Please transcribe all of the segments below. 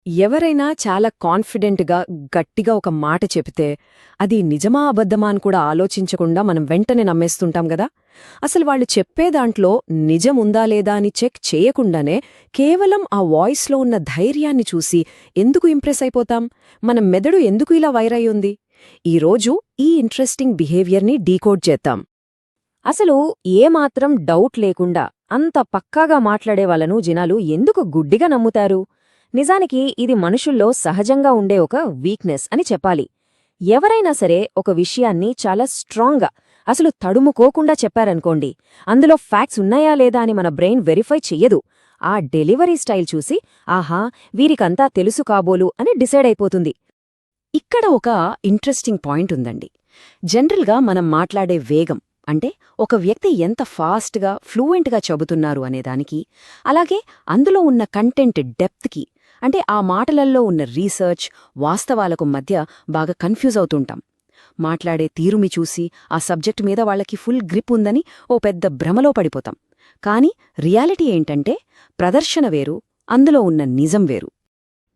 ఎవరైనా చాలా కాన్ఫిడెంట్గా గట్టిగా ఒక మాట చెబితే అది నిజమా అబద్ధమా అని కూడా ఆలోచించకుండా మనం వెంటనే నమ్మేస్తుంటాం గదా. అసలు వాళ్ళు చెప్పే దాంట్లో నిజముందా లేదా అని చెక్ చేయకుండానే కేవలం ఆ వాయిస్లో ఉన్న ధైర్యాన్ని చూసి ఎందుకు ఇంప్రెస్ అయిపోతాం? మన మెదడు ఎందుకు ఇలా వైరయ్యుంది? ఈరోజు ఈ ఇంట్రెస్టింగ్ బిహేవియర్ని డీకోడ్ చేద్దాం. అసలు ఏమాత్రం డౌట్ లేకుండా అంత పక్కాగా మాట్లాడే వాళ్ళను జనాలు ఎందుకు గుడ్డిగా నమ్ముతారు? నిజానికి ఇది మనుషుల్లో సహజంగా ఉండే ఒక వీక్నెస్ అని చెప్పాలి. ఎవరైనా సరే ఒక విషయాన్ని చాలా స్ట్రాంగ్గా అసలు తడుముకోకుండా చెప్పారనుకోండి, అందులో ఫ్యాక్ట్స్ ఉన్నాయా లేదా అని మన బ్రెయిన్ వెరిఫై చెయ్యదు. ఆ డెలివరీ స్టైల్ చూసి ఆహా వీరికంతా తెలుసు కాబోలు అని డిసైడ్ అయిపోతుంది. ఇక్కడ ఒక ఇంట్రెస్టింగ్ పాయింట్ ఉందండి. జనరల్గా మనం మాట్లాడే వేగం అంటే ఒక వ్యక్తి ఎంత ఫాస్ట్గా ఫ్లూయెంట్గా చెబుతున్నారు అనేదానికి, అలాగే అందులో ఉన్న కంటెంట్ డెప్త్కి అంటే ఆ మాటలల్లో ఉన్న రీసెర్చ్ వాస్తవాలకు మధ్య బాగా కన్ఫ్యూజ్ అవుతుంటాం. మాట్లాడే తీరుమి చూసి ఆ సబ్జెక్టు మీద వాళ్ళకి ఫుల్ గ్రిప్ ఉందని ఓ పెద్ద భ్రమలో పడిపోతాం. కాని రియాలిటీ ఏంటంటే ప్రదర్శన వేరు, అందులో ఉన్న నిజం వేరు.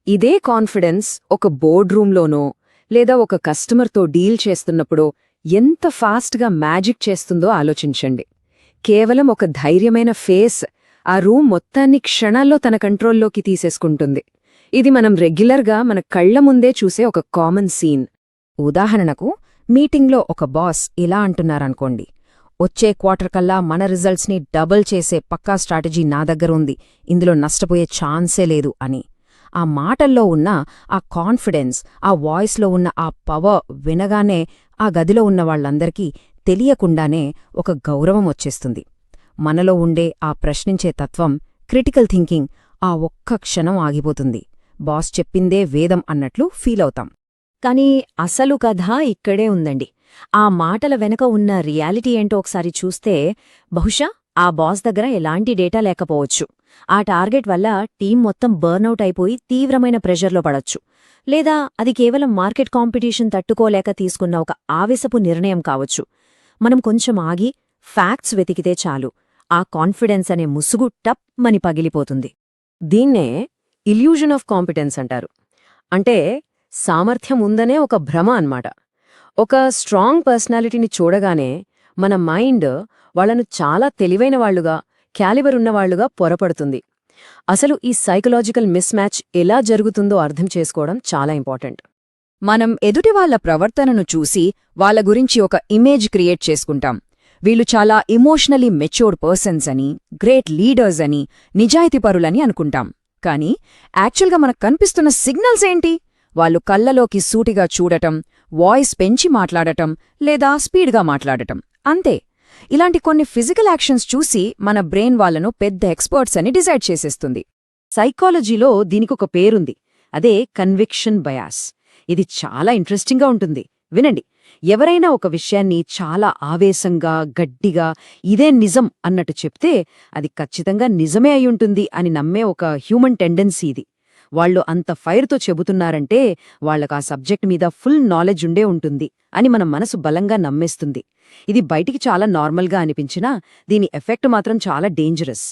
ఇదే కాన్ఫిడెన్స్ ఒక బోర్డ్ రూంలోనో లేదా ఒక కస్టమర్తో డీల్ చేస్తున్నప్పుడో ఎంత ఫాస్ట్గా మ్యాజిక్ చేస్తుందో ఆలోచించండి. కేవలం ఒక ధైర్యమైన ఫేస్ ఆ రూమ్ మొత్తాన్ని క్షణాల్లో తన కంట్రోల్లోకి తీసేసుకుంటుంది. ఇది మనం రెగ్యులర్గా మన కళ్ల ముందే చూసే ఒక కామన్ సీన్. ఉదాహరణకు, మీటింగ్లో ఒక బాస్ ఇలా అంటున్నారనుకోండి, వచ్చే క్వార్టర్ కల్లా మన రిజల్ట్స్ని డబుల్ చేసే పక్కా స్ట్రాటజీ నా దగ్గరుంది, ఇందులో నష్టపోయే ఛాన్సే లేదు అని. ఆ మాటల్లో ఉన్న ఆ కాన్ఫిడెన్స్, ఆ వాయిస్లో ఉన్న ఆ పవర్ వినగానే ఆ గదిలో ఉన్న వాళ్లందరికీ తెలియకుండానే ఒక గౌరవం వచ్చేస్తుంది. మనలో ఉండే ఆ ప్రశ్నించే తత్వం, క్రిటికల్ థింకింగ్ ఆ ఒక్క క్షణం ఆగిపోతుంది. బాస్ చెప్పిందే వేదం అన్నట్లు ఫీలవుతాం. కాని అసలు కథ ఇక్కడే ఉందండి. ఆ మాటల వెనక ఉన్న రియాలిటీ ఏంటో ఒకసారి చూస్తే బహుశా ఆ బాస్ దగ్గర ఎలాంటి డేటా లేకపోవచ్చు. ఆ టార్గెట్ వల్ల టీం మొత్తం బర్నౌట్ అయిపోయి తీవ్రమైన ప్రెషర్లో పడొచ్చు. లేదా అది కేవలం మార్కెట్ కాంపిటీషన్ తట్టుకోలేక తీసుకున్న ఒక ఆవేశపు నిర్ణయం కావచ్చు. మనం కొంచెం ఆగి ఫ్యాక్ట్స్ వెతికితే చాలు, ఆ కాన్ఫిడెన్స్ అనే ముసుగు టప్ మని పగిలిపోతుంది. దీన్నే ఇల్యూజన్ ఆఫ్ కాంపిటెన్స్ అంటారు. అంటే సామర్థ్యం ఉందనే ఒక భ్రమ అన్నమాట. ఒక స్ట్రాంగ్ పర్సనాలిటీని చూడగానే మన మైండ్ వాళ్లను చాలా తెలివైన వాళ్లుగా, క్యాలిబర్ ఉన్నవాళ్లుగా పొరపడుతుంది. అసలు ఈ సైకలాజికల్ మిస్ మ్యాచ్ ఎలా జరుగుతుందో అర్థం చేసుకోవడం చాలా ఇంపార్టెంట్. మనం ఎదుటివాళ్ల ప్రవర్తనను చూసి వాళ్ల గురించి ఒక ఇమేజ్ క్రియేట్ చేసుకుంటాం. వీళ్ళు చాలా ఇమోషనలీ మెచ్యూర్డ్ పర్సన్స్ అని, గ్రేట్ లీడర్స్ అని, నిజాయితీపరులని అనుకుంటాం. కానీ యాక్చువల్గా మనకు కనిపిస్తున్న సిగ్నల్స్ ఏంటి? వాళ్ళు కళ్లలోకి సూటిగా చూడటం, వాయిస్ పెంచి మాట్లాడటం లేదా స్పీడ్గా మాట్లాడటం, అంతే. ఇలాంటి కొన్ని ఫిజికల్ యాక్షన్స్ చూసి మన బ్రెయిన్ వాళ్లను పెద్ద ఎక్స్పర్ట్స్ అని డిసైడ్ చేసేస్తుంది. సైకాలజీలో దీనికొక పేరుంది, అదే కన్విక్షన్ బయాస్. ఇది చాలా ఇంట్రెస్టింగ్గా ఉంటుంది, వినండి. ఎవరైనా ఒక విషయాన్ని చాలా ఆవేశంగా, గట్టిగా ఇదే నిజం అన్నట్టు చెప్తే అది ఖచ్చితంగా నిజమే అయ్యుంటుంది అని నమ్మే ఒక హ్యూమన్ టెండెన్సీ ఇది. వాళ్లు అంత ఫైర్తో చెబుతున్నారంటే వాళ్లకు ఆ సబ్జెక్ట్ మీద ఫుల్ నాలెడ్జ్ ఉండే ఉంటుంది అని మన మనసు బలంగా నమ్మేస్తుంది. ఇది బయటికి చాలా నార్మల్గా అనిపించినా దీని ఎఫెక్ట్ మాత్రం చాలా డేంజరస్.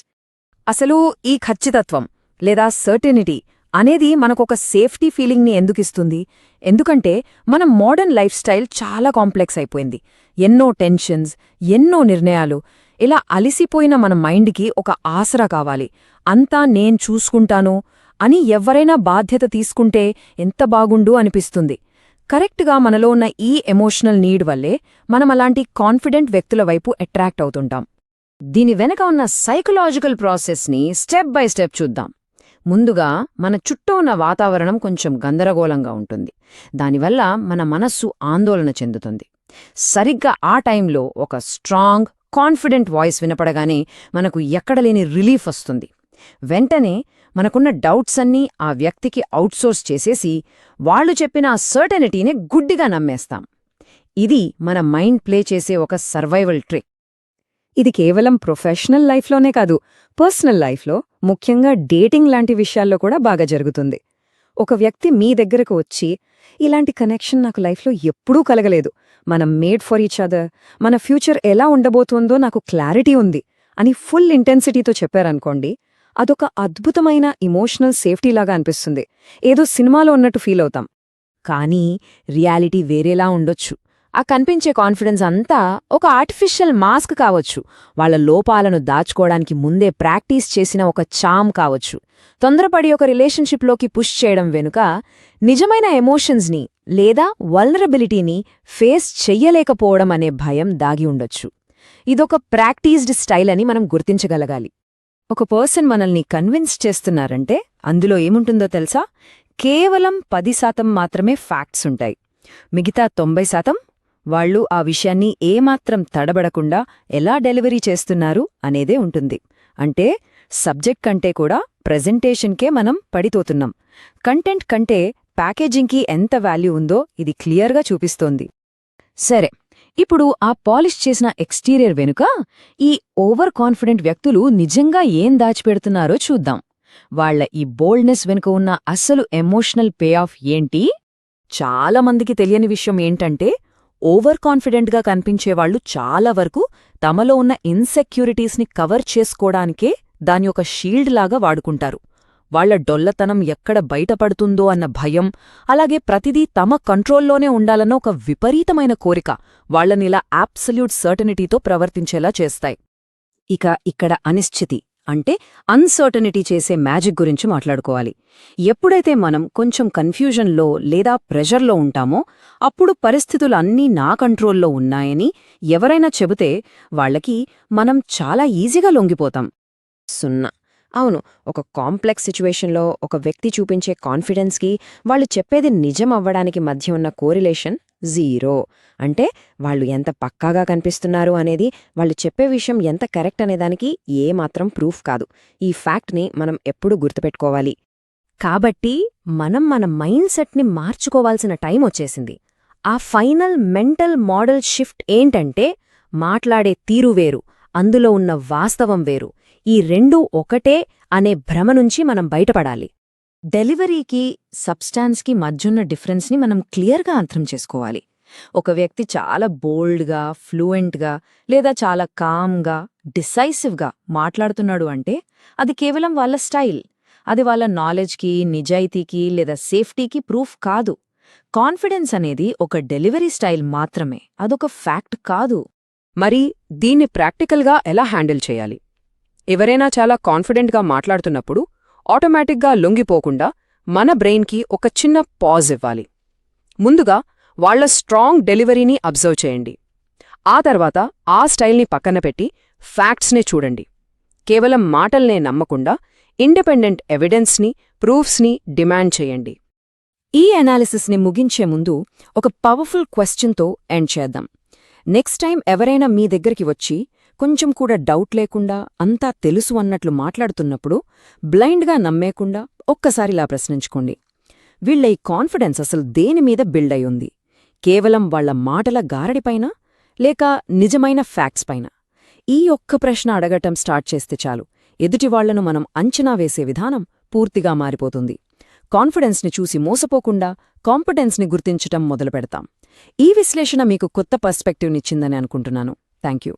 అసలు ఈ ఖచ్చితత్వం లేదా సర్టెనిటీ అనేది మనకొక సేఫ్టీ ఫీలింగ్ని ఎందుకిస్తుంది? ఎందుకంటే మనం మోడర్న్ లైఫ్ స్టైల్ చాలా కాంప్లెక్స్ అయిపోయింది. ఎన్నో టెన్షన్స్, ఎన్నో నిర్ణయాలు. ఇలా అలిసిపోయిన మన మైండ్కి ఒక ఆసరా కావాలి. అంతా నేను చూసుకుంటాను అని ఎవ్వరైనా బాధ్యత తీసుకుంటే ఎంత బాగుండు అనిపిస్తుంది. కరెక్ట్గా మనలో ఉన్న ఈ ఎమోషనల్ నీడ్ వల్లే మనం అలాంటి కాన్ఫిడెంట్ వ్యక్తుల వైపు అట్రాక్ట్ అవుతుంటాం. దీని వెనక ఉన్న సైకలాజికల్ ప్రాసెస్ని స్టెప్ బై స్టెప్ చూద్దాం. ముందుగా మన చుట్టూ ఉన్న వాతావరణం కొంచెం గందరగోళంగా ఉంటుంది. దానివల్ల మన మనస్సు ఆందోళన చెందుతుంది. సరిగ్గా ఆ టైంలో ఒక స్ట్రాంగ్, కాన్ఫిడెంట్ వాయిస్ వినపడగానే మనకు ఎక్కడలేని రిలీఫ్ వస్తుంది. వెంటనే మనకున్న డౌట్స్ అన్నీ ఆ వ్యక్తికి అవుట్సోర్స్ చేసేసి వాళ్లు చెప్పిన ఆ సర్టెనిటీనే గుడ్డిగా నమ్మేస్తాం. ఇది మన మైండ్ ప్లే చేసే ఒక సర్వైవల్ ట్రిక్. ఇది కేవలం ప్రొఫెషనల్ లైఫ్లోనే కాదు, పర్సనల్ లైఫ్లో, ముఖ్యంగా డేటింగ్ లాంటి విషయాల్లో కూడా బాగా జరుగుతుంది. ఒక వ్యక్తి మీ దగ్గరకు వచ్చి, ఇలాంటి కనెక్షన్ నాకు లైఫ్లో ఎప్పుడూ కలగలేదు, మనం మేడ్ ఫర్ ఈచ్ అదర్, మన ఫ్యూచర్ ఎలా ఉండబోతోందో నాకు క్లారిటీ ఉంది అని ఫుల్ ఇంటెన్సిటీతో చెప్పారనుకోండి, అదొక అద్భుతమైన ఇమోషనల్ సేఫ్టీలాగా అనిపిస్తుంది. ఏదో సినిమాలో ఉన్నట్టు ఫీల్ అవుతాం. కానీ రియాలిటీ వేరేలా ఉండొచ్చు. ఆ కనిపించే కాన్ఫిడెన్స్ అంతా ఒక ఆర్టిఫిషియల్ మాస్క్ కావచ్చు, వాళ్ళ లోపాలను దాచుకోవడానికి ముందే ప్రాక్టీస్ చేసిన ఒక చామ్ కావచ్చు. తొందరపడి ఒక రిలేషన్షిప్లోకి పుష్ చేయడం వెనుక నిజమైన ఎమోషన్స్ని లేదా వల్నరబిలిటీని ఫేస్ చెయ్యలేకపోవడం అనే భయం దాగి ఉండొచ్చు. ఇదొక ప్రాక్టీస్డ్ స్టైల్ అని మనం గుర్తించగలగాలి. ఒక పర్సన్ మనల్ని కన్విన్స్ చేస్తున్నారంటే అందులో ఏముంటుందో తెలుసా? కేవలం 10% మాత్రమే ఫ్యాక్ట్స్ ఉంటాయి. మిగతా 90% వాళ్ళు ఆ విషయాన్ని ఏమాత్రం తడబడకుండా ఎలా డెలివరీ చేస్తున్నారు అనేదే ఉంటుంది. అంటే సబ్జెక్ట్ కంటే కూడా ప్రెజెంటేషన్కే మనం పడిపోతున్నాం. కంటెంట్ కంటే ప్యాకేజింగ్కి ఎంత వాల్యూ ఉందో ఇది క్లియర్గా చూపిస్తోంది. సరే, ఇప్పుడు ఆ పాలిష్ చేసిన ఎక్స్టీరియర్ వెనుక ఈ ఓవర్ కాన్ఫిడెంట్ వ్యక్తులు నిజంగా ఏం దాచిపెడుతున్నారో చూద్దాం. వాళ్ల ఈ బోల్డ్నెస్ వెనుక ఉన్న అస్సలు ఎమోషనల్ పే ఆఫ్ ఏంటి? చాలా మందికి తెలియని విషయం ఏంటంటే, ఓవర్ కాన్ఫిడెంట్గా కనిపించేవాళ్లు చాలా వరకు తమలో ఉన్న ఇన్సెక్యూరిటీస్ని కవర్ చేసుకోడానికే దాని ఒక షీల్డ్ లాగా వాడుకుంటారు. వాళ్ల డొల్లతనం ఎక్కడ బయటపడుతుందో అన్న భయం, అలాగే ప్రతిదీ తమ కంట్రోల్లోనే ఉండాలన్న ఒక విపరీతమైన కోరిక వాళ్లనిలా అబ్సల్యూట్ సర్టనిటీతో ప్రవర్తించేలా చేస్తాయి. ఇక్కడ అనిశ్చితి అంటే అన్సర్టనిటీ చేసే మ్యాజిక్ గురించి మాట్లాడుకోవాలి. ఎప్పుడైతే మనం కొంచెం కన్ఫ్యూజన్లో లేదా ప్రెషర్లో ఉంటామో అప్పుడు పరిస్థితులు అన్నీ నా కంట్రోల్లో ఉన్నాయని ఎవరైనా చెబితే వాళ్లకి మనం చాలా ఈజీగా లొంగిపోతాం. 0. అవును, ఒక కాంప్లెక్స్ సిచ్యువేషన్లో ఒక వ్యక్తి చూపించే కాన్ఫిడెన్స్కి వాళ్ళు చెప్పేది నిజం అవ్వడానికి మధ్య ఉన్న కోరిలేషన్ 0. అంటే వాళ్ళు ఎంత పక్కాగా కనిపిస్తున్నారు అనేది వాళ్ళు చెప్పే విషయం ఎంత కరెక్ట్ అనేదానికి ఏమాత్రం ప్రూఫ్ కాదు. ఈ ఫ్యాక్ట్ని మనం ఎప్పుడూ గుర్తుపెట్టుకోవాలి. కాబట్టి మనం మన మైండ్ సెట్ని మార్చుకోవాల్సిన టైం వచ్చేసింది. ఆ ఫైనల్ మెంటల్ మోడల్ షిఫ్ట్ ఏంటంటే, మాట్లాడే తీరు వేరు, అందులో ఉన్న వాస్తవం వేరు, ఈ రెండూ ఒకటే అనే భ్రమ నుంచి మనం బయటపడాలి. డెలివరీకి సబ్స్టాన్స్కి మధ్యున్న డిఫరెన్స్ని మనం క్లియర్గా అర్థం చేసుకోవాలి. ఒక వ్యక్తి చాలా బోల్డ్గా, ఫ్లూయెంట్గా లేదా చాలా కామ్గా, డిసైసివ్గా మాట్లాడుతున్నాడు అంటే అది కేవలం వాళ్ళ స్టైల్. అది వాళ్ళ నాలెడ్జ్కి, నిజాయితీకి లేదా సేఫ్టీకి ప్రూఫ్ కాదు. కాన్ఫిడెన్స్ అనేది ఒక డెలివరీ స్టైల్ మాత్రమే, అదొక ఫ్యాక్ట్ కాదు. మరి దీన్ని ప్రాక్టికల్గా ఎలా హ్యాండిల్ చేయాలి? ఎవరైనా చాలా కాన్ఫిడెంట్గా మాట్లాడుతున్నప్పుడు ఆటోమేటిక్గా లొంగిపోకుండా మన బ్రెయిన్కి ఒక చిన్న పాజ్ ఇవ్వాలి. ముందుగా వాళ్ల స్ట్రాంగ్ డెలివరీని అబ్జర్వ్ చేయండి. ఆ తర్వాత ఆ స్టైల్ని పక్కన పెట్టి ఫ్యాక్ట్స్నే చూడండి. కేవలం మాటల్నే నమ్మకుండా ఇండిపెండెంట్ ఎవిడెన్స్ని, ప్రూఫ్స్ని డిమాండ్ చేయండి. ఈ అనాలిసిస్ని ముగించే ముందు ఒక పవర్ఫుల్ క్వశ్చన్తో ఎండ్ చేద్దాం. నెక్స్ట్ టైం ఎవరైనా మీ దగ్గరికి వచ్చి కొంచెం కూడా డౌట్ లేకుండా అంతా తెలుసు అన్నట్లు మాట్లాడుతున్నప్పుడు బ్లైండ్గా నమ్మేకుండా ఒక్కసారిలా ప్రశ్నించుకోండి. వీళ్ల ఈ కాన్ఫిడెన్స్ అసలు దేనిమీద బిల్డ్ అయ్యుంది? కేవలం వాళ్ల మాటల గారడిపైన లేక నిజమైన ఫ్యాక్ట్స్ పైన? ఈ ఒక్క ప్రశ్న అడగటం స్టార్ట్ చేస్తే చాలు, ఎదుటివాళ్లను మనం అంచనా వేసే విధానం పూర్తిగా మారిపోతుంది. కాన్ఫిడెన్స్ని చూసి మోసపోకుండా కాంపిటెన్స్ని గుర్తించటం మొదలుపెడతాం. ఈ విశ్లేషణ మీకు కొత్త పర్స్పెక్టివ్నిచ్చిందని అనుకుంటున్నాను. Thank you.